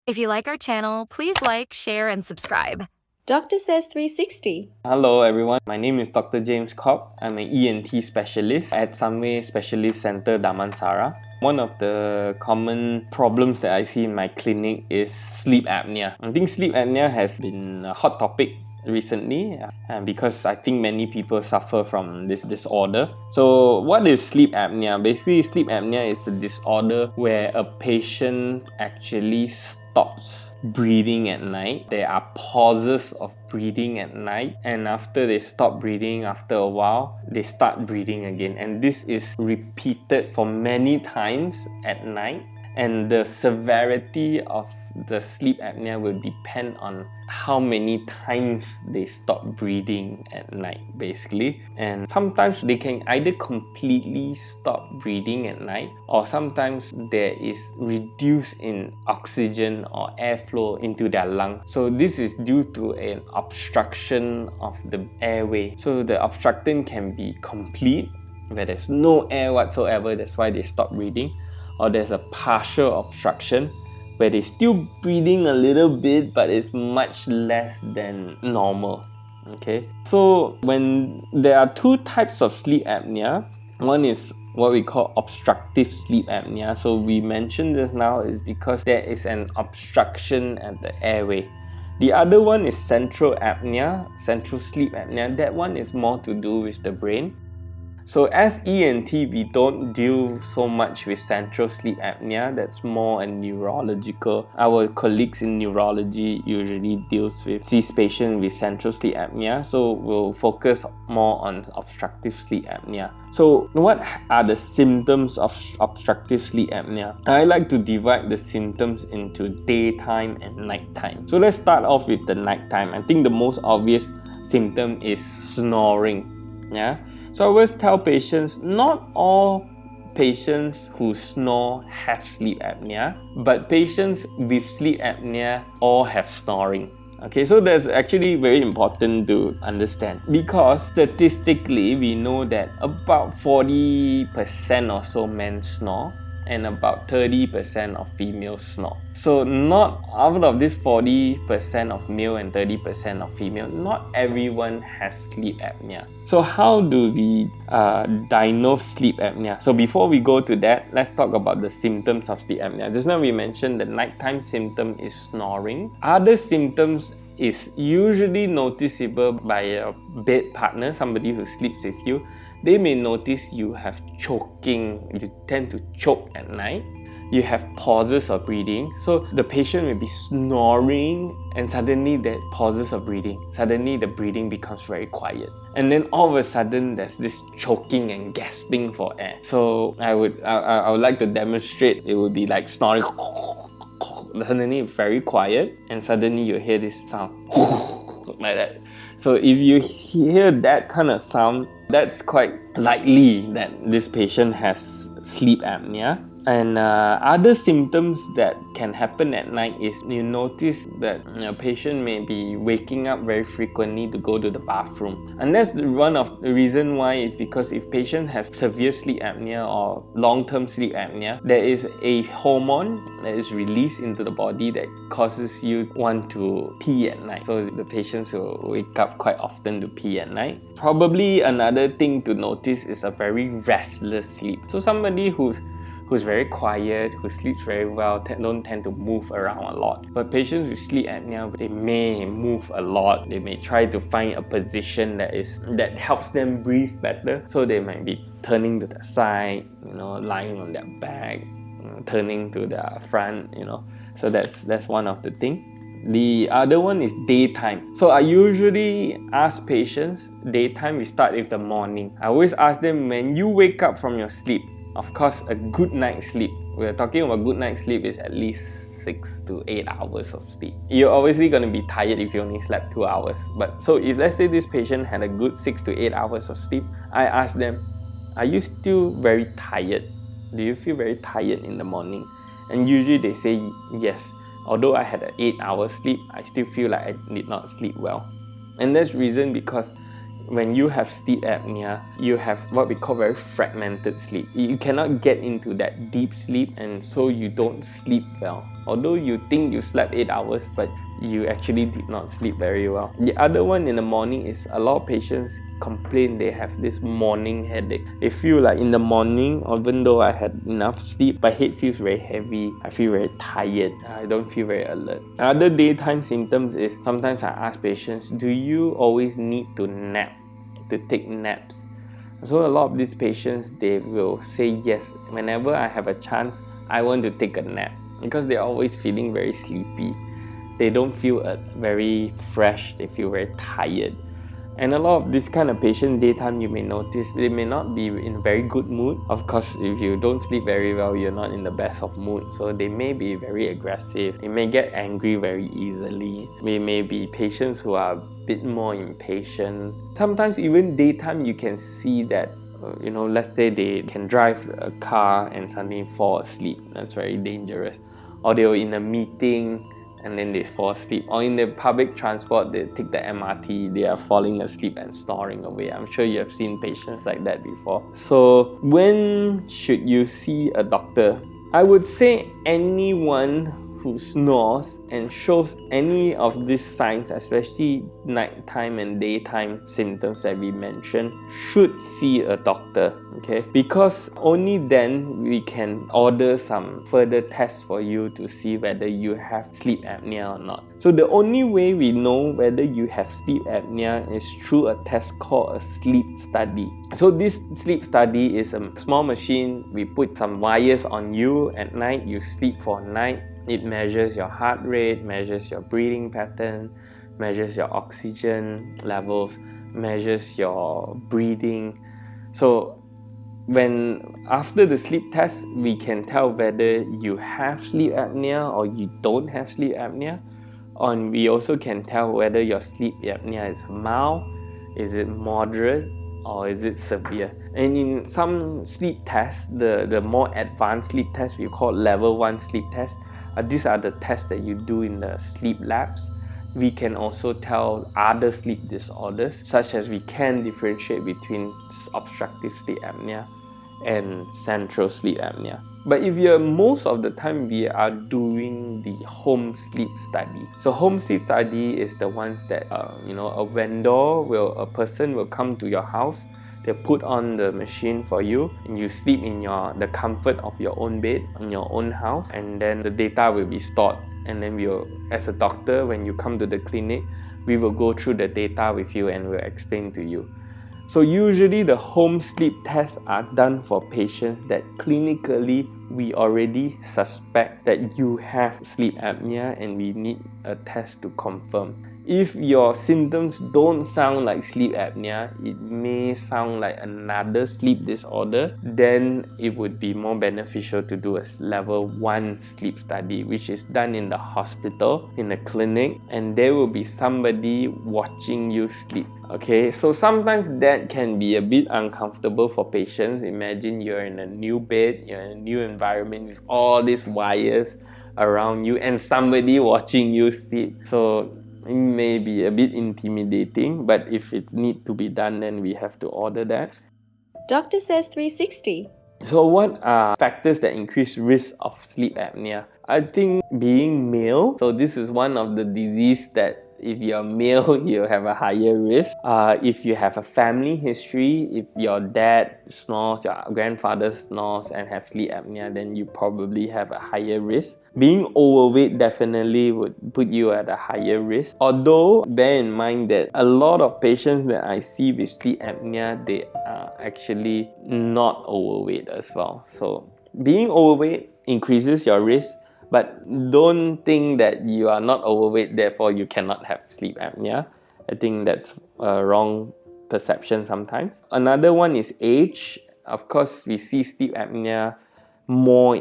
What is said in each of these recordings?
If you like our channel, please like, share, and subscribe. Doctor Says 360. Hello everyone, my name is Dr. James Kock. I'm an ENT specialist at Sunway Specialist Center, Damansara. One of the common problems that I see in my clinic is sleep apnea. I think sleep apnea has been a hot topic recently because I think many people suffer from this disorder. So what is sleep apnea? Basically, sleep apnea is a disorder where a patient actually stops breathing at night. There are pauses of breathing at night, and after they stop breathing, after a while, they start breathing again. And this is repeated for many times at night. And the severity of the sleep apnea will depend on how many times they stop breathing at night, basically. And sometimes they can either completely stop breathing at night, or sometimes there is reduce in oxygen or airflow into their lungs. So this is due to an obstruction of the airway. So the obstruction can be complete, where there's no air whatsoever, that's why they stop breathing. Or there's a partial obstruction where they're still breathing a little bit, but it's much less than normal. Okay, so when there are two types of sleep apnea, one is what we call obstructive sleep apnea. So we mentioned this now is because there is an obstruction at the airway. The other one is central apnea, central sleep apnea. That one is more to do with the brain. So as ENT, we don't deal so much with central sleep apnea. That's more a neurological. Our colleagues in neurology usually deals with these patients with central sleep apnea. So we'll focus more on obstructive sleep apnea. So what are the symptoms of obstructive sleep apnea? I like to divide the symptoms into daytime and nighttime. So let's start off with the nighttime. I think the most obvious symptom is snoring. Yeah. So I always tell patients, not all patients who snore have sleep apnea, but patients with sleep apnea all have snoring. Okay, so that's actually very important to understand, because statistically we know that about 40% or so men snore and about 30% of females snore. So not out of this 40% of male and 30% of female, not everyone has sleep apnea. So how do we diagnose sleep apnea? So before we go to that, let's talk about the symptoms of sleep apnea. Just now we mentioned the nighttime symptom is snoring. Other symptoms is usually noticeable by a bed partner, somebody who sleeps with you. They may notice you have choking, you tend to choke at night. You have pauses of breathing. So the patient may be snoring and suddenly that pauses of breathing. Suddenly the breathing becomes very quiet. And then all of a sudden there's this choking and gasping for air. So I would like to demonstrate. It would be like snoring. Suddenly very quiet, and suddenly you hear this sound like that. So if you hear that kind of sound, that's quite likely that this patient has sleep apnea. And other symptoms that can happen at night is you notice that a patient may be waking up very frequently to go to the bathroom. And that's one of the reason why is because if patients have severe sleep apnea or long-term sleep apnea, there is a hormone that is released into the body that causes you want to pee at night. So the patients will wake up quite often to pee at night. Probably another thing to notice is a very restless sleep. So somebody who's very quiet, who sleeps very well, don't tend to move around a lot. But patients with sleep apnea, they may move a lot. They may try to find a position that helps them breathe better. So they might be turning to the side, lying on their back, turning to the front, So that's one of the things. The other one is daytime. So I usually ask patients, daytime we start with the morning. I always ask them, when you wake up from your sleep, of course, a good night's sleep. We're talking about good night's sleep is at least 6 to 8 hours of sleep. You're obviously going to be tired if you only slept 2 hours. But so if let's say this patient had a good 6 to 8 hours of sleep, I ask them, are you still very tired? Do you feel very tired in the morning? And usually they say yes. Although I had an 8-hour sleep, I still feel like I did not sleep well. And that's reason because when you have sleep apnea, you have what we call very fragmented sleep. You cannot get into that deep sleep, and so you don't sleep well. although you think you slept 8 hours, but you actually did not sleep very well. The other one in the morning is a lot of patients complain they have this morning headache. They feel like in the morning, even though I had enough sleep, my head feels very heavy, I feel very tired, I don't feel very alert. Other daytime symptoms is sometimes I ask patients, do you always need to nap, to take naps? So a lot of these patients, they will say yes, whenever I have a chance, I want to take a nap, because they're always feeling very sleepy. They don't feel very fresh, they feel very tired. And a lot of this kind of patient, daytime, you may notice they may not be in very good mood. Of course, if you don't sleep very well, you're not in the best of mood. So they may be very aggressive. They may get angry very easily. They may be patients who are a bit more impatient. Sometimes even daytime, you can see that let's say they can drive a car and suddenly fall asleep. That's very dangerous. Or they were in a meeting and then they fall asleep. Or in the public transport, they take the MRT, they are falling asleep and snoring away. I'm sure you have seen patients like that before. So when should you see a doctor? I would say anyone who snores and shows any of these signs, especially nighttime and daytime symptoms that we mentioned, should see a doctor, okay? Because only then we can order some further tests for you to see whether you have sleep apnea or not. So the only way we know whether you have sleep apnea is through a test called a sleep study. So this sleep study is a small machine. We put some wires on you at night, you sleep for a night. It measures your heart rate, measures your breathing pattern, measures your oxygen levels, measures your breathing. So after the sleep test, we can tell whether you have sleep apnea or you don't have sleep apnea. And we also can tell whether your sleep apnea is mild, is it moderate, or is it severe. And in some sleep tests, the more advanced sleep tests, we call level 1 sleep tests. These are the tests that you do in the sleep labs. We can also tell other sleep disorders, such as we can differentiate between obstructive sleep apnea and central sleep apnea. But if you're most of the time, we are doing the home sleep study. So home sleep study is the ones that a person will come to your house. They put on the machine for you and you sleep in the comfort of your own bed in your own house, and then the data will be stored, and then as a doctor, when you come to the clinic, we will go through the data with you and we'll explain to you. So usually the home sleep tests are done for patients that clinically we already suspect that you have sleep apnea and we need a test to confirm. If your symptoms don't sound like sleep apnea, it may sound like another sleep disorder, then it would be more beneficial to do a level 1 sleep study, which is done in the hospital, in a clinic, and there will be somebody watching you sleep. Okay, so sometimes that can be a bit uncomfortable for patients. Imagine you're in a new bed, you're in a new environment with all these wires around you and somebody watching you sleep. So it may be a bit intimidating, but if it needs to be done, then we have to order that. Doctor says 360. So what are factors that increase risk of sleep apnea? I think being male, so this is one of the disease that if you're male, you have a higher risk. If you have a family history, if your dad snores, your grandfather snores and have sleep apnea, then you probably have a higher risk. Being overweight definitely would put you at a higher risk. Although, bear in mind that a lot of patients that I see with sleep apnea, they are actually not overweight as well. So being overweight increases your risk, but don't think that you are not overweight, therefore you cannot have sleep apnea. I think that's a wrong perception sometimes. Another one is age. Of course, we see sleep apnea more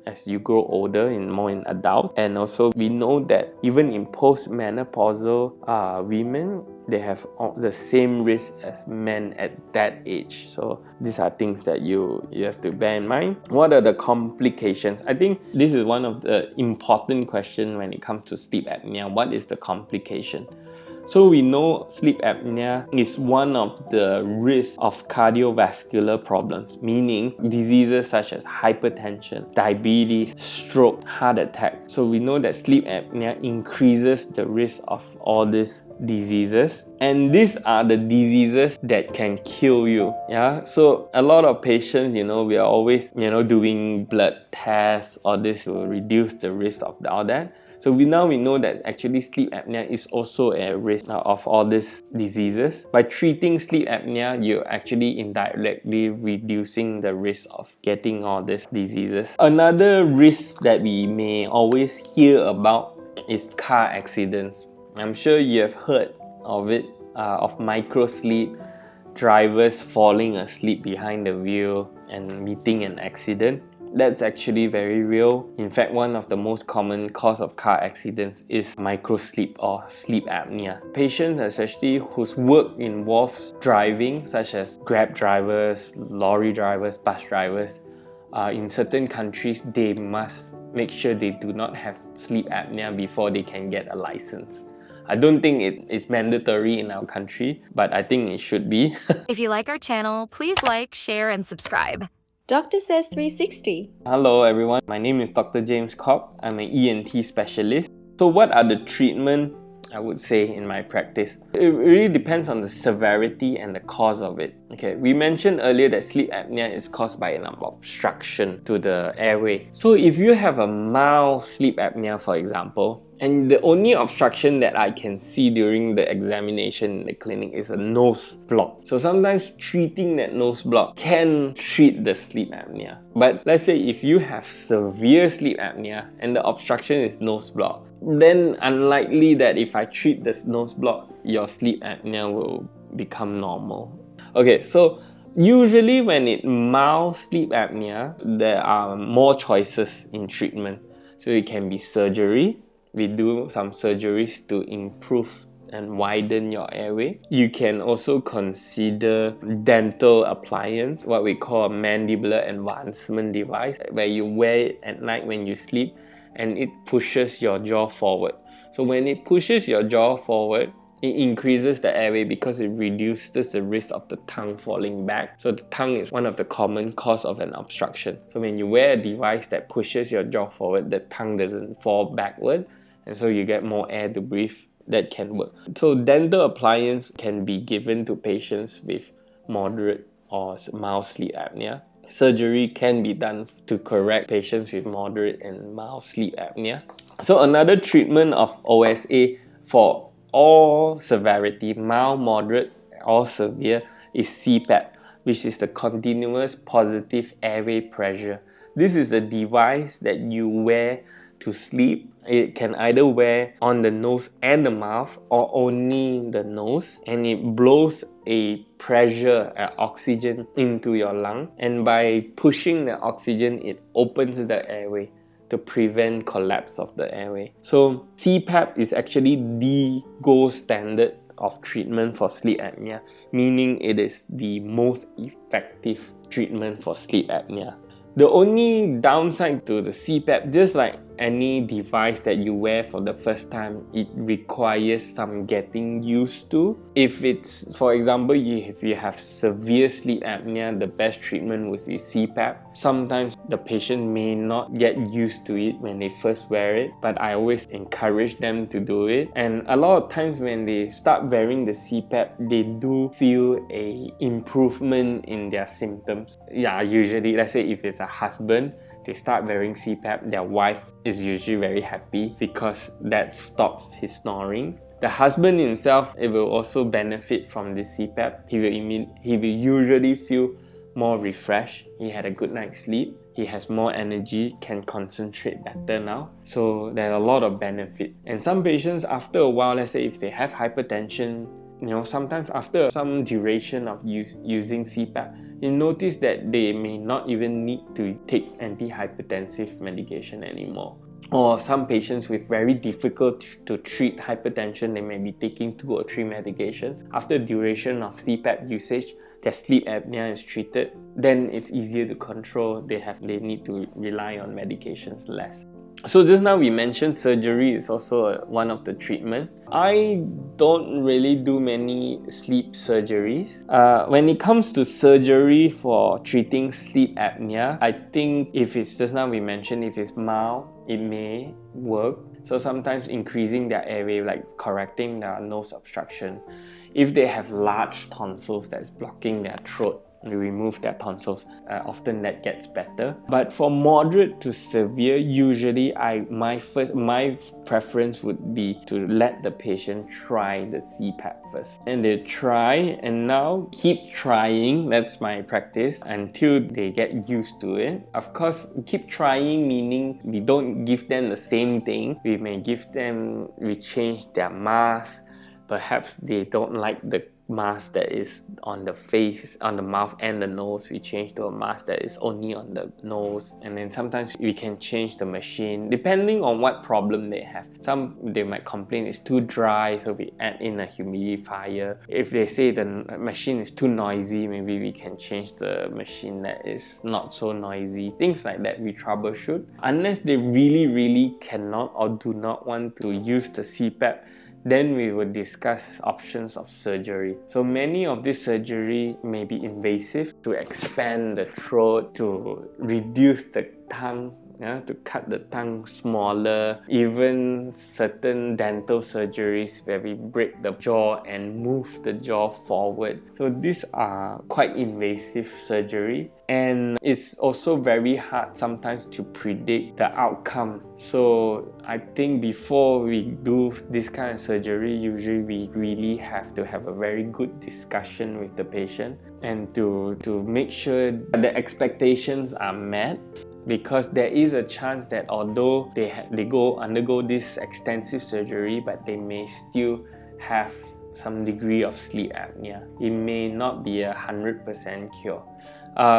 as you grow older, more in adults. And also we know that even in postmenopausal women, they have the same risk as men at that age. So these are things that you have to bear in mind. What are the complications? I think this is one of the important questions when it comes to sleep apnea. What is the complication? So we know sleep apnea is one of the risks of cardiovascular problems, meaning diseases such as hypertension, diabetes, stroke, heart attack. So we know that sleep apnea increases the risk of all these diseases, and these are the diseases that can kill you. So a lot of patients, we are always doing blood tests or this to reduce the risk of all that. So we know that actually sleep apnea is also a risk of all these diseases. By treating sleep apnea, you're actually indirectly reducing the risk of getting all these diseases. Another risk that we may always hear about is car accidents. I'm sure you have heard of it, of micro sleep, drivers falling asleep behind the wheel and meeting an accident. That's actually very real. In fact, one of the most common cause of car accidents is microsleep or sleep apnea. Patients, especially whose work involves driving, such as Grab drivers, lorry drivers, bus drivers, in certain countries, they must make sure they do not have sleep apnea before they can get a license. I don't think it is mandatory in our country, but I think it should be. If you like our channel, please like, share, and subscribe. Doctor Says 360. Hello everyone, my name is Dr. James Cobb. I'm an ENT specialist. So what are the treatment I would say in my practice? It really depends on the severity and the cause of it. Okay, we mentioned earlier that sleep apnea is caused by an obstruction to the airway. So if you have a mild sleep apnea, for example, and the only obstruction that I can see during the examination in the clinic is a nose block. So sometimes treating that nose block can treat the sleep apnea. But let's say if you have severe sleep apnea and the obstruction is nose block, then unlikely that if I treat this nose block, your sleep apnea will become normal. Okay, so usually when it's mild sleep apnea, there are more choices in treatment. So it can be surgery. We do some surgeries to improve and widen your airway. You can also consider dental appliance, what we call a mandibular advancement device, where you wear it at night when you sleep and it pushes your jaw forward. So when it pushes your jaw forward, it increases the airway because it reduces the risk of the tongue falling back. So the tongue is one of the common cause of an obstruction. So when you wear a device that pushes your jaw forward, the tongue doesn't fall backward, and so you get more air to breathe. That can work. So dental appliance can be given to patients with moderate or mild sleep apnea. Surgery can be done to correct patients with moderate and mild sleep apnea. So another treatment of OSA for all severity, mild, moderate, or severe, is CPAP, which is the continuous positive airway pressure. This is a device that you wear to sleep. It can either wear on the nose and the mouth or only the nose, and it blows a pressure, oxygen into your lung, and by pushing the oxygen, it opens the airway to prevent collapse of the airway. So CPAP is actually the gold standard of treatment for sleep apnea, meaning it is the most effective treatment for sleep apnea. The only downside to the CPAP, just like any device that you wear for the first time, it requires some getting used to. If it's, for example, if you have severe sleep apnea, the best treatment would be CPAP. Sometimes the patient may not get used to it when they first wear it, but I always encourage them to do it. And a lot of times when they start wearing the CPAP, they do feel a improvement in their symptoms. Usually, let's say if it's a husband, they start wearing CPAP, their wife is usually very happy because that stops his snoring. The husband himself, it will also benefit from this CPAP. He will usually feel more refreshed. He had a good night's sleep. He has more energy, can concentrate better now. So there's a lot of benefit. And some patients, after a while, let's say if they have hypertension, sometimes after some duration of using CPAP, you notice that they may not even need to take antihypertensive medication anymore. Or some patients with very difficult to treat hypertension, they may be taking 2 or 3 medications. After duration of CPAP usage, their sleep apnea is treated, then it's easier to control. They need to rely on medications less. So just now we mentioned surgery is also one of the treatment. I don't really do many sleep surgeries. When it comes to surgery for treating sleep apnea, I think if it's just now we mentioned if it's mild, it may work. So sometimes increasing their airway, like correcting their nose obstruction. If they have large tonsils that's blocking their throat, we remove their tonsils. Often that gets better. But for moderate to severe, usually my preference would be to let the patient try the CPAP first. And they try, and now keep trying. That's my practice until they get used to it. Of course, keep trying meaning we don't give them the same thing. We change their mask. Perhaps they don't like the mask that is on the face, on the mouth and the nose. We change to a mask that is only on the nose, and then sometimes we can change the machine depending on what problem they have. Some they might complain it's too dry, so we add in a humidifier. If they say the machine is too noisy, maybe we can change the machine that is not so noisy. Things like that we troubleshoot. Unless they really cannot or do not want to use the CPAP, then we will discuss options of surgery. So many of this surgery may be invasive, to expand the throat, to reduce the tongue, to cut the tongue smaller, even certain dental surgeries where we break the jaw and move the jaw forward. So these are quite invasive surgery, and it's also very hard sometimes to predict the outcome. So I think before we do this kind of surgery, usually we really have to have a very good discussion with the patient and to make sure the expectations are met. Because there is a chance that although they undergo this extensive surgery, but they may still have some degree of sleep apnea. It may not be 100% cure.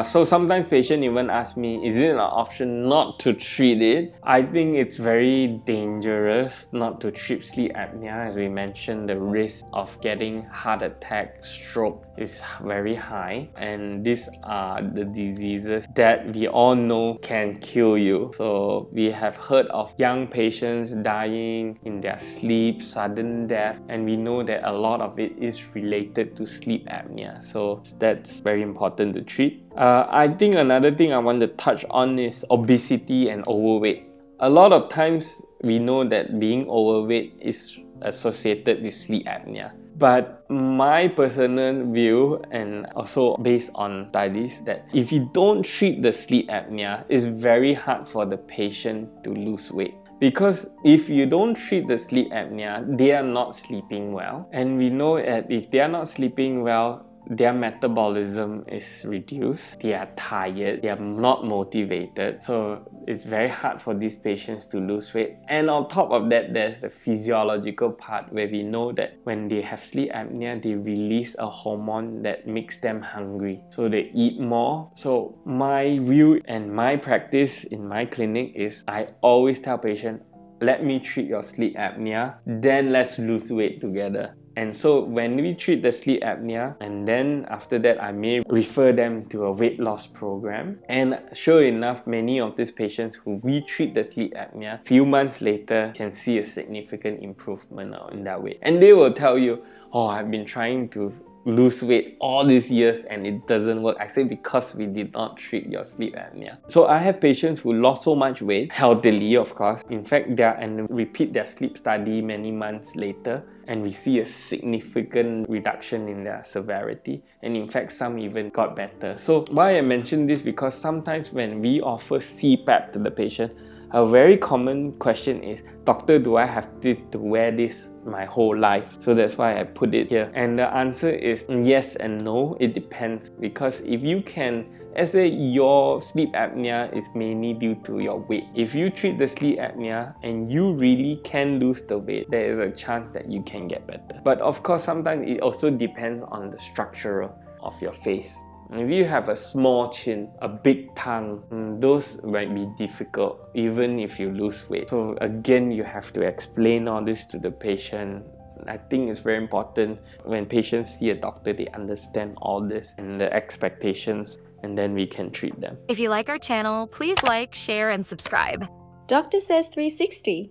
So sometimes patients even ask me, is it an option not to treat it? I think it's very dangerous not to treat sleep apnea. As we mentioned, the risk of getting heart attack, stroke is very high, and these are the diseases that we all know can kill you. So we have heard of young patients dying in their sleep, sudden death, and we know that a lot of it is related to sleep apnea. So that's very important to treat. I think another thing I want to touch on is obesity and overweight. A lot of times we know that being overweight is associated with sleep apnea. But my personal view, and also based on studies, that if you don't treat the sleep apnea, it's very hard for the patient to lose weight. Because if you don't treat the sleep apnea, they are not sleeping well. And we know that if they are not sleeping well, their metabolism is reduced, they are tired, they are not motivated. So it's very hard for these patients to lose weight. And on top of that, there's the physiological part where we know that when they have sleep apnea, they release a hormone that makes them hungry. So they eat more. So my view and my practice in my clinic is I always tell patients, let me treat your sleep apnea, then let's lose weight together. And so when we treat the sleep apnea, and then after that I may refer them to a weight loss program. And sure enough, many of these patients who we treat the sleep apnea, few months later can see a significant improvement in their weight. And they will tell you, oh, I've been trying to lose weight all these years and it doesn't work. I say because we did not treat your sleep apnea. So I have patients who lost so much weight, healthily of course. In fact, and repeat their sleep study many months later, and we see a significant reduction in their severity, and in fact some even got better. So why I mention this, because sometimes when we offer CPAP to the patient, a very common question is, doctor, do I have to wear this my whole life? So that's why I put it here. And the answer is yes and no. It depends, because if you can, let's say your sleep apnea is mainly due to your weight. If you treat the sleep apnea and you really can lose the weight, there is a chance that you can get better. But of course, sometimes it also depends on the structure of your face. If you have a small chin, a big tongue, those might be difficult even if you lose weight. So again, you have to explain all this to the patient. I think it's very important when patients see a doctor, they understand all this and the expectations, and then we can treat them. If you like our channel, please like, share, and subscribe. Doctor says 360.